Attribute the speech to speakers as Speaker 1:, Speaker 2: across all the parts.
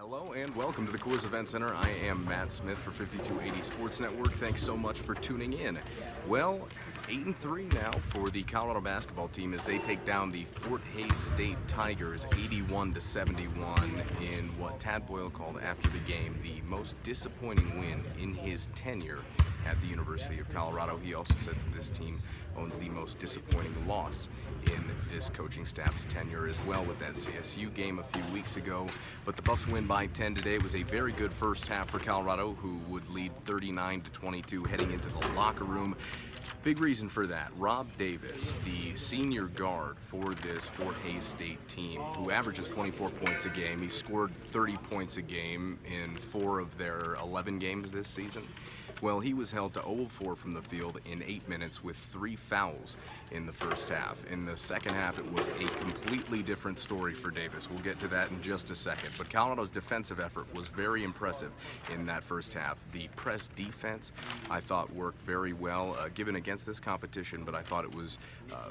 Speaker 1: Hello and welcome to the Coors Event Center. I am Matt Smith for 5280 Sports Network. Thanks so much for tuning in. Well, 8-3 now for the Colorado basketball team as they take down the Fort Hays State Tigers 81-71 in what Tad Boyle called after the game the most disappointing win in his tenure at the University of Colorado. He also said that this team owns the most disappointing loss in this coaching staff's tenure as well with that CSU game a few weeks ago. But the Buffs win by 10 today. It was a very good first half for Colorado, who would lead 39-22 heading into the locker room. Big reason for that, Rob Davis, the senior guard for this Fort Hays State team, who averages 24 points a game. He scored 30 points a game in 4 of their 11 games this season. Well, he was held to 0 of 4 from the field in 8 minutes with 3 fouls in the first half. In the second half, it was a completely different story for Davis. We'll get to that in just a second. But Colorado's defensive effort was very impressive in that first half. The press defense, I thought, worked very well given against this competition, but I thought it was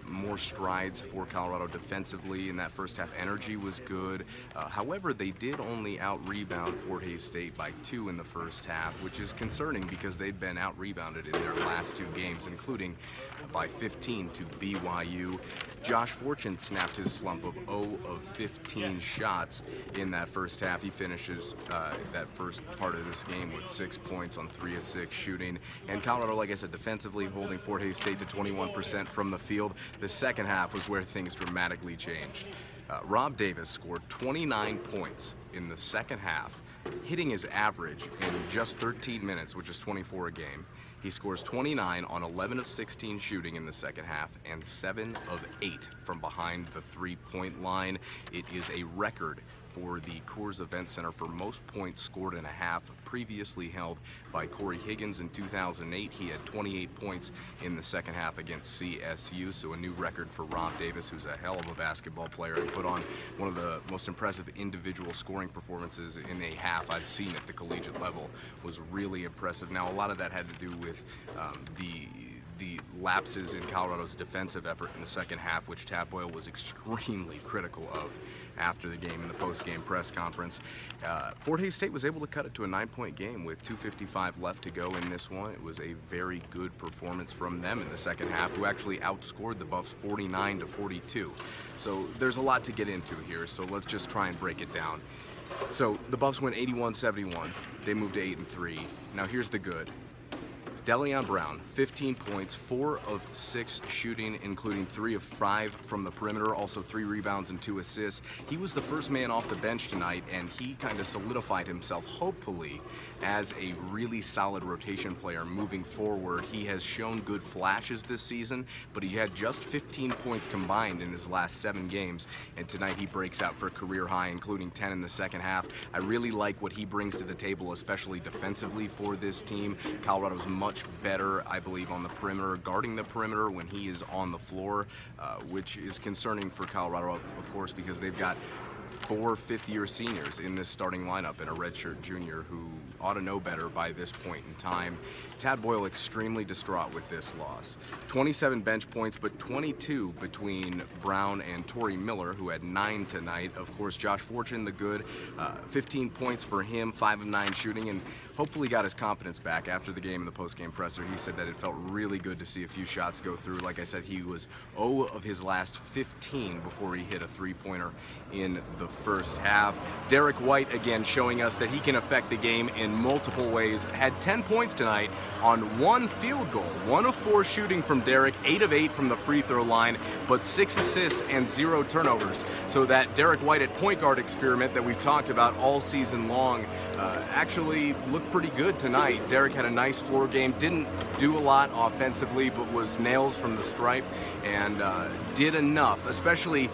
Speaker 1: more strides for Colorado defensively in that first half. Energy was good. However, they did only out-rebound Fort Hays State by 2 in the first half, which is concerning because they'd been out-rebounded in their last 2 games, including by 15 to BYU. Josh Fortune snapped his slump of 0 of 15 shots in that first half. He finishes that first part of this game with 6 points on 3 of 6 shooting. And Colorado, like I said, defensively holding Fort Hays State to 21% from the field. The second half was where things dramatically changed. Rob Davis scored 29 points in the second half, hitting his average in just 13 minutes, which is 24 a game. He scores 29 on 11 of 16 shooting in the second half and 7 of 8 from behind the three-point line. It is a record for the Coors Event Center for most points scored in a half, previously held by Corey Higgins in 2008. He had 28 points in the second half against CSU, so a new record for Rob Davis, who's a hell of a basketball player and put on one of the most impressive individual scoring performances in a half I've seen at the collegiate level. Was really impressive. Now, a lot of that had to do with the lapses in Colorado's defensive effort in the second half, which Tad Boyle was extremely critical of after the game in the post-game press conference. Fort Hays State was able to cut it to a 9-point game with 2:55 left to go in this one. It was a very good performance from them in the second half, who actually outscored the Buffs 49-42. So there's a lot to get into here, so let's just try and break it down. So the Buffs went 81-71. They moved to 8-3. Now here's the good. Deleon Brown, 15 points, 4 of 6 shooting, including 3 of 5 from the perimeter, also 3 rebounds and 2 assists. He was the first man off the bench tonight, and he kind of solidified himself, hopefully, as a really solid rotation player moving forward. He has shown good flashes this season, but he had just 15 points combined in his last 7 games, and tonight he breaks out for a career high, including 10 in the second half. I really like what he brings to the table, especially defensively for this team. Colorado's much better, I believe, on the perimeter, guarding the perimeter when he is on the floor, which is concerning for Colorado, of course, because they've got 4 fifth-year seniors in this starting lineup and a redshirt junior who ought to know better by this point in time. Tad Boyle extremely distraught with this loss. 27 bench points, but 22 between Brown and Torrey Miller, who had 9 tonight. Of course, Josh Fortune, the good, 15 points for him, 5 of 9 shooting, and hopefully got his confidence back after the game in the post-game presser. He said that it felt really good to see a few shots go through. Like I said, he was 0 of his last 15 before he hit a three-pointer in the first half. Derek White, again, showing us that he can affect the game in multiple ways. Had 10 points tonight on 1 field goal. 1 of 4 shooting from Derek, 8 of 8 from the free throw line, but 6 assists and 0 turnovers. So that Derek White at point guard experiment that we've talked about all season long actually looked pretty good tonight. Derek had a nice floor game, didn't do a lot offensively, but was nails from the stripe and did enough, especially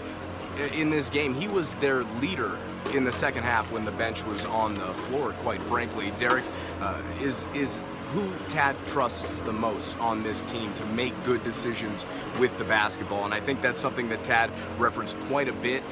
Speaker 1: in this game. He was their leader in the second half when the bench was on the floor, quite frankly. Derek is who Tad trusts the most on this team to make good decisions with the basketball, and I think that's something that Tad referenced quite a bit.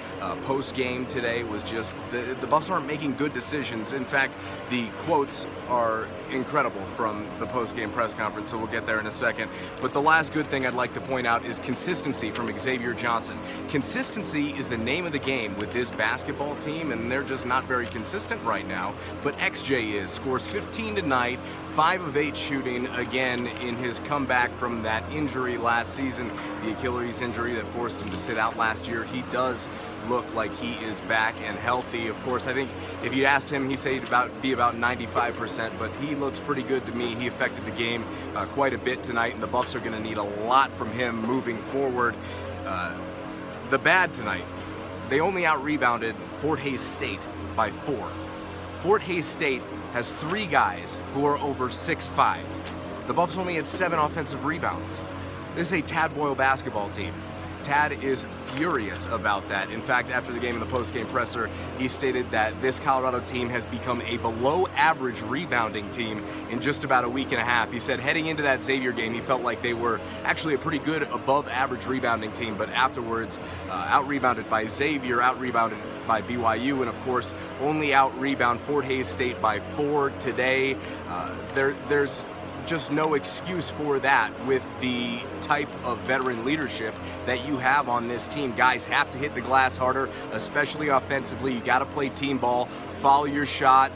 Speaker 1: Post-game today was just, the Buffs aren't making good decisions. In fact, the quotes are incredible from the post-game press conference, so we'll get there in a second. But the last good thing I'd like to point out is consistency from Xavier Johnson. Consistency is the name of the game with this basketball team, and they're just not very consistent right now. But XJ scores 15 tonight, 5 of 8 shooting, again in his comeback from that injury last season, the Achilles injury that forced him to sit out last year. He does look like he is back and healthy. Of course, I think if you asked him, he'd say be about 95%, but he looks pretty good to me. He affected the game quite a bit tonight, and the Buffs are going to need a lot from him moving forward. The bad tonight, they only out-rebounded Fort Hays State by 4. Fort Hays State has 3 guys who are over 6'5". The Buffs only had 7 offensive rebounds. This is a Tad Boyle basketball team. Tad is furious about that. In fact, after the game in the post-game presser, he stated that this Colorado team has become a below-average rebounding team in just about a week and a half. He said heading into that Xavier game, he felt like they were actually a pretty good above-average rebounding team, but afterwards, out-rebounded by Xavier, out-rebounded by BYU, and of course, only out-rebound Fort Hays State by 4 today. There's just no excuse for that with the type of veteran leadership that you have on this team. Guys have to hit the glass harder, especially offensively. You got to play team ball, follow your shot,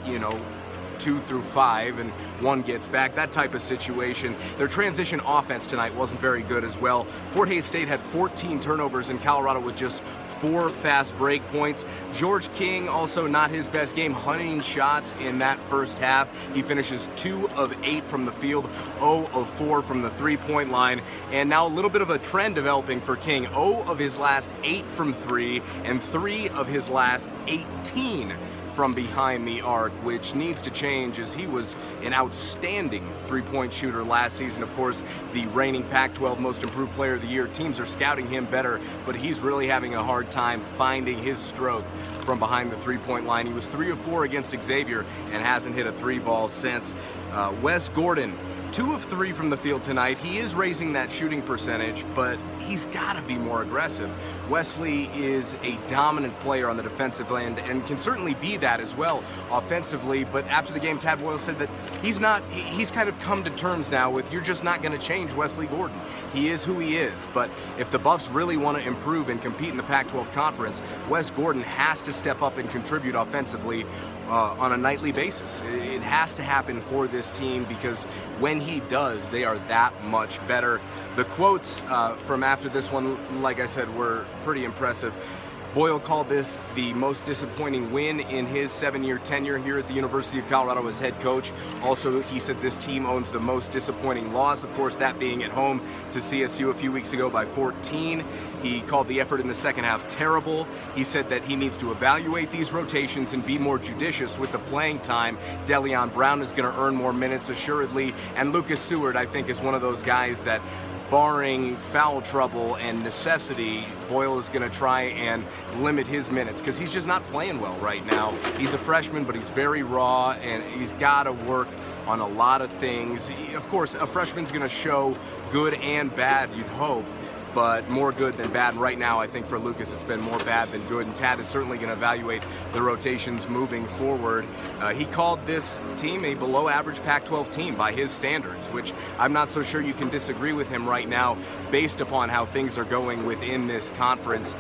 Speaker 1: 2 through 5 and 1 gets back, that type of situation. Their transition offense tonight wasn't very good as well. Fort Hays State had 14 turnovers in Colorado with just 4 fast break points. George King also not his best game, hunting shots in that first half. He finishes 2 of 8 from the field, 0 of 4 from the 3-point line, and now a little bit of a trend developing for King. 0 of his last 8 from 3 and 3 of his last 18 from behind the arc, which needs to change as he was an outstanding 3-point shooter last season. Of course, the reigning Pac-12 Most Improved Player of the Year. Teams are scouting him better, but he's really having a hard time finding his stroke from behind the 3-point line. He was 3 of 4 against Xavier and hasn't hit a 3-ball since. Wes Gordon, 2 of 3 from the field tonight. He is raising that shooting percentage, but he's got to be more aggressive. Wesley is a dominant player on the defensive end and can certainly be that as well offensively, but after the game, Tad Boyle said that he's kind of come to terms now with, you're just not going to change Wesley Gordon. He is who he is, but if the Buffs really want to improve and compete in the Pac-12 Conference, Wes Gordon has to step up and contribute offensively on a nightly basis. It has to happen for this team because when he does, they are that much better. The quotes from after this one, like I said, were pretty impressive. Boyle called this the most disappointing win in his 7-year tenure here at the University of Colorado as head coach. Also, he said this team owns the most disappointing loss, of course, that being at home to CSU a few weeks ago by 14. He called the effort in the second half terrible. He said that he needs to evaluate these rotations and be more judicious with the playing time. Deleon Brown is going to earn more minutes assuredly, and Lucas Seward, I think, is one of those guys that, barring foul trouble and necessity, Boyle is going to try and limit his minutes because he's just not playing well right now. He's a freshman, but he's very raw, and he's got to work on a lot of things. Of course, a freshman's going to show good and bad, you'd hope, but more good than bad. Right now, I think for Lucas, it's been more bad than good, and Tad is certainly going to evaluate the rotations moving forward. He called this team a below-average Pac-12 team by his standards, which I'm not so sure you can disagree with him right now based upon how things are going within this conference.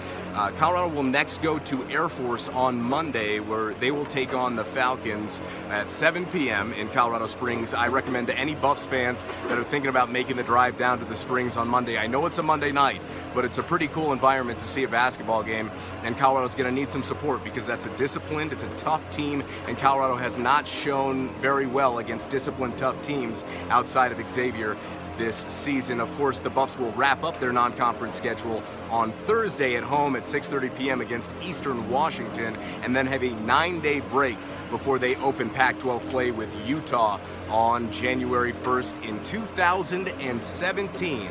Speaker 1: Colorado will next go to Air Force on Monday, where they will take on the Falcons at 7 p.m. in Colorado Springs. I recommend to any Buffs fans that are thinking about making the drive down to the Springs on Monday. I know it's a Monday night, but it's a pretty cool environment to see a basketball game, and Colorado's going to need some support because that's a disciplined, it's a tough team, and Colorado has not shown very well against disciplined, tough teams outside of Xavier this season. Of course, the Buffs will wrap up their non-conference schedule on Thursday at home at 6:30 p.m. against Eastern Washington, and then have a 9-day break before they open Pac-12 play with Utah on January 1st in 2017.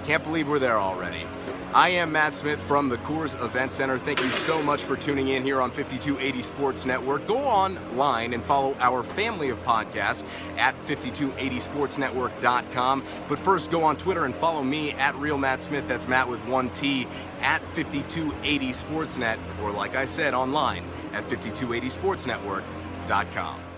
Speaker 1: Can't believe we're there already. I am Matt Smith from the Coors Event Center. Thank you so much for tuning in here on 5280 Sports Network. Go online and follow our family of podcasts at 5280sportsnetwork.com. But first, go on Twitter and follow me at Real Matt Smith. That's Matt with one T, at 5280 Sportsnet, or like I said, online at 5280sportsnetwork.com.